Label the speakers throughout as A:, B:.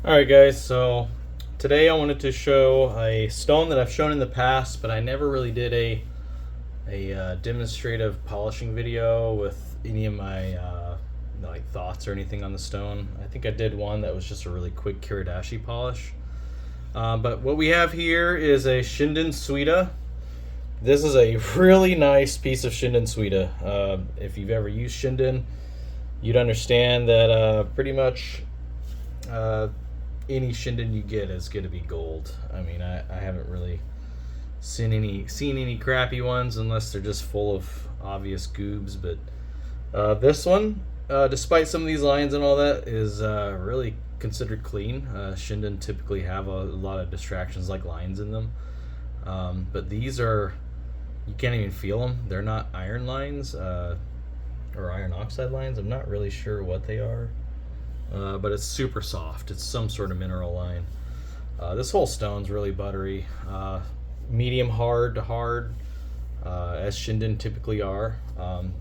A: Alright guys, so today I wanted to show a stone that I've shown in the past, but I never really did a demonstrative polishing video with any of my like thoughts or anything on the stone. I think I did one that was just a really quick kiridashi polish. But what we have here is a SHINDEN SUITA. This is a really nice piece of SHINDEN SUITA. If you've ever used SHINDEN, you'd understand that pretty much any SHINDEN you get is going to be gold. I mean, I haven't really seen any crappy ones unless they're just full of obvious goobs. But this one, despite some of these lines and all that, is really considered clean. SHINDEN typically have a lot of distractions like lines in them, but these are, you can't even feel them. They're not iron lines or iron oxide lines. I'm not really sure what they are. But it's super soft. It's some sort of mineral line. This whole stone's really buttery. Medium hard to hard, as SHINDEN typically are.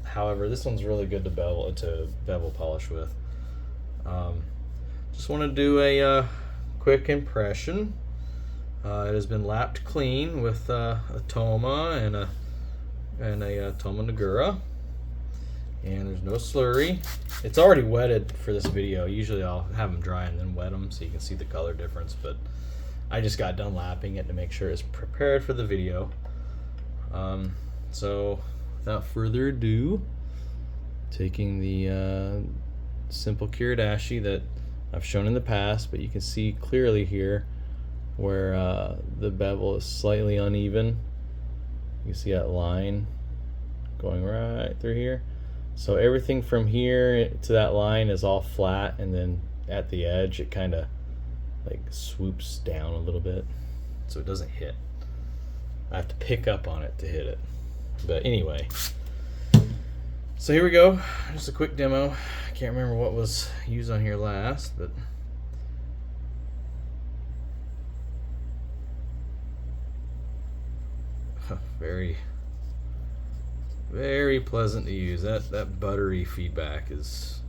A: However, this one's really good to bevel polish with. Just want to do a quick impression. It has been lapped clean with a Toma and a Toma Nagura. And there's no slurry. It's already wetted for this video. Usually I'll have them dry and then wet them so you can see the color difference, but I just got done lapping it to make sure it's prepared for the video. So without further ado, taking the simple kiridashi that I've shown in the past, but you can see clearly here where the bevel is slightly uneven. You can see that line going right through here. So everything from here to that line is all flat, and then at the edge it kind of like swoops down a little bit so it doesn't hit. I have to pick up on it to hit it. But anyway, so here we go. Just a quick demo. I can't remember what was used on here last, but very pleasant to use. That buttery feedback is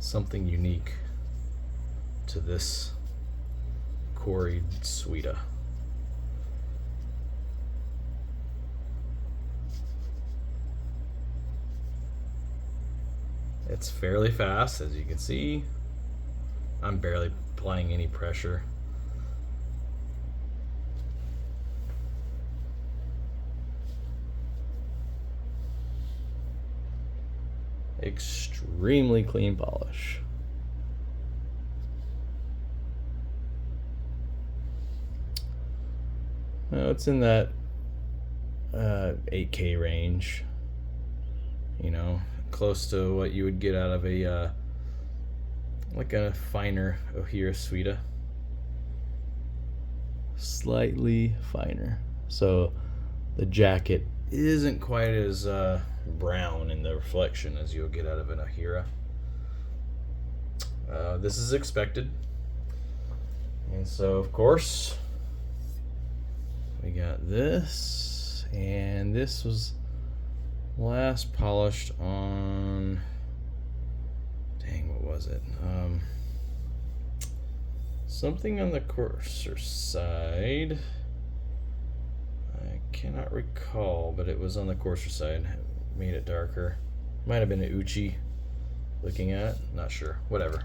A: something unique to this quarried SUITA. It's fairly fast, as you can see. I'm barely applying any pressure. Extremely clean polish. Well, it's in that 8K range, you know, close to what you would get out of a like a finer Ohira SUITA. Slightly finer, so the jacket isn't quite as brown in the reflection as you'll get out of an Ohira. This is expected, and so of course we got this, and this was last polished on, dang, what was it? Something on the coarser side. I cannot recall, but it was on the coarser side. Made it darker. Might have been an Uchi looking at, not sure, whatever.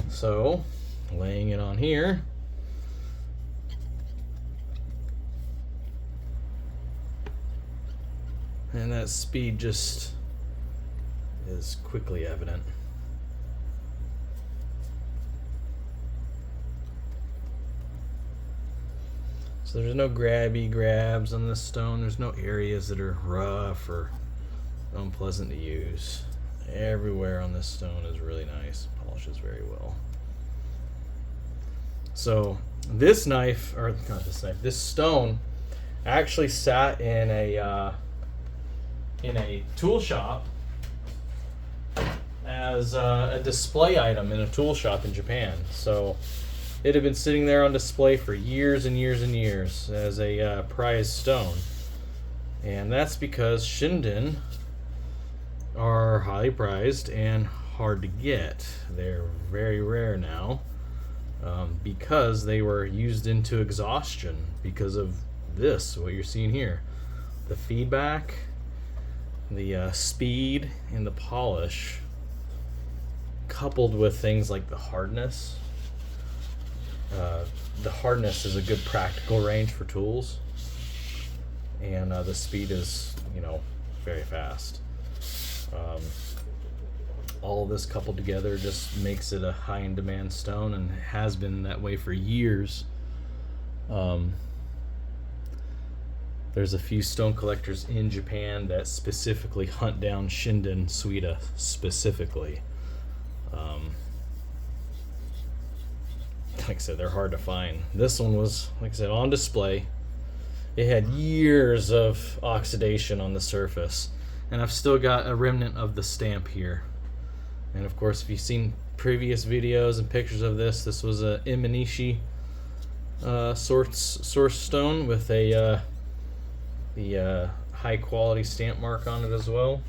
A: So laying it on here, and that speed just is quickly evident. So there's no grabby grabs on this stone. There's no areas that are rough or unpleasant to use. Everywhere on this stone is really nice. Polishes very well. So this knife, or not this knife, this stone actually sat in a tool shop as a display item in a tool shop in Japan. So it had been sitting there on display for years and years and years as a prized stone. And that's because SHINDEN are highly prized and hard to get. They're very rare now, because they were used into exhaustion because of this, what you're seeing here. The feedback, the speed, and the polish, coupled with things like the hardness. The hardness is a good practical range for tools, and the speed is, very fast. All of this coupled together just makes it a high in demand stone, and has been that way for years. There's a few stone collectors in Japan that specifically hunt down SHINDEN SUITA specifically. Like I said, they're hard to find. This one was, like I said, on display. It had years of oxidation on the surface, and I've still got a remnant of the stamp here. And of course, if you've seen previous videos and pictures of this, this was a Imanishi source stone with a the high quality stamp mark on it as well.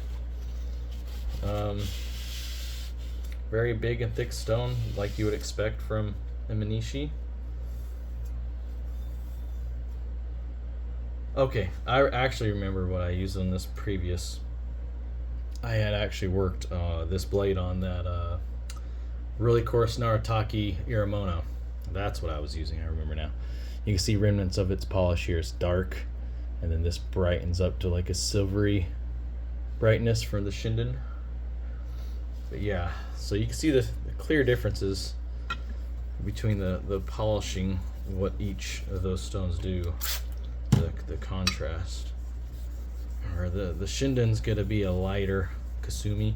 A: Very big and thick stone, like you would expect from Imanishi. Okay, I actually remember what I used on this previous. I had actually worked this blade on that really coarse Narataki Iramono. That's what I was using, I remember now. You can see remnants of its polish here. It's dark, and then this brightens up to like a silvery brightness for the Shinden. But yeah, so you can see the clear differences between the polishing, what each of those stones do, the contrast. Or the Shinden's gonna be a lighter Kasumi.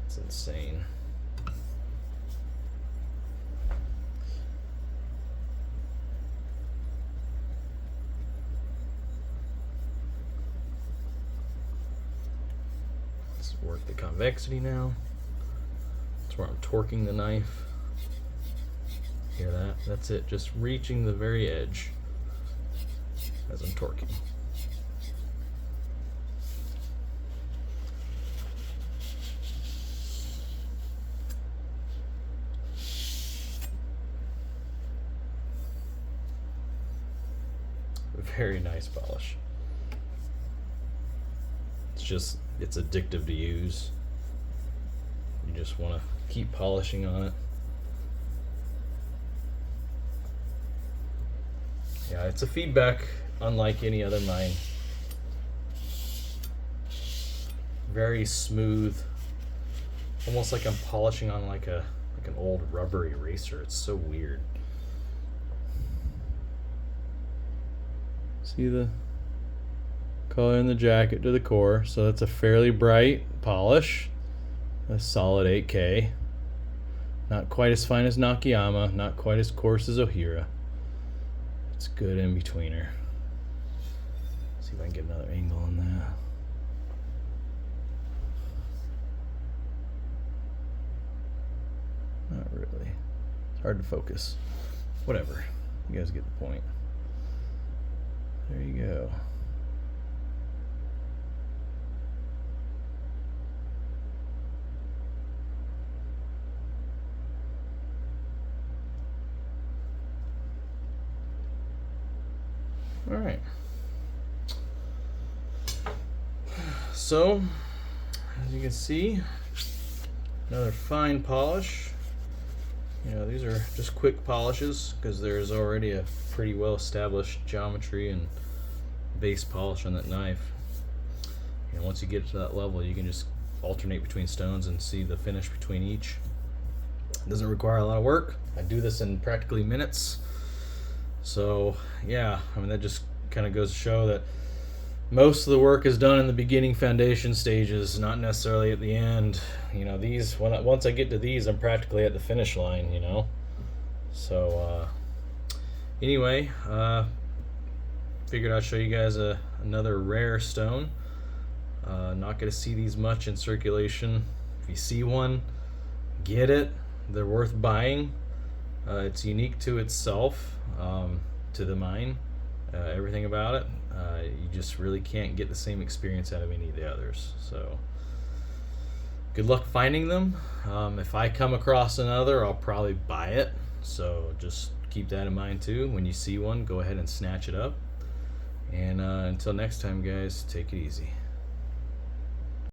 A: It's insane. Let's work the convexity now. That's where I'm torquing the knife. Hear that? That's it, just reaching the very edge as I'm torquing. Very nice polish. It's addictive to use. You just want to keep polishing on it. Yeah, it's a feedback unlike any other mine. Very smooth, almost like I'm polishing on like an old rubber eraser. It's so weird. See the color in the jacket to the core, so that's a fairly bright polish, a solid 8K. Not quite as fine as Nakayama, not quite as coarse as Ohira. It's good in betweener. See if I can get another angle on that. Not really. It's hard to focus. Whatever. You guys get the point. There you go. All right. So, as you can see, another fine polish. These are just quick polishes because there's already a pretty well established geometry and base polish on that knife. Once you get to that level, you can just alternate between stones and see the finish between each. It doesn't require a lot of work. I do this in practically minutes. So yeah, that just kind of goes to show that most of the work is done in the beginning foundation stages, not necessarily at the end. These, once I get to these, I'm practically at the finish line, So anyway, figured I'd show you guys another rare stone. Not going to see these much in circulation. If you see one, get it. They're worth buying. It's unique to itself, to the mine, everything about it. You just really can't get the same experience out of any of the others. So good luck finding them. If I come across another, I'll probably buy it. So just keep that in mind too. When you see one, go ahead and snatch it up. And until next time, guys, take it easy.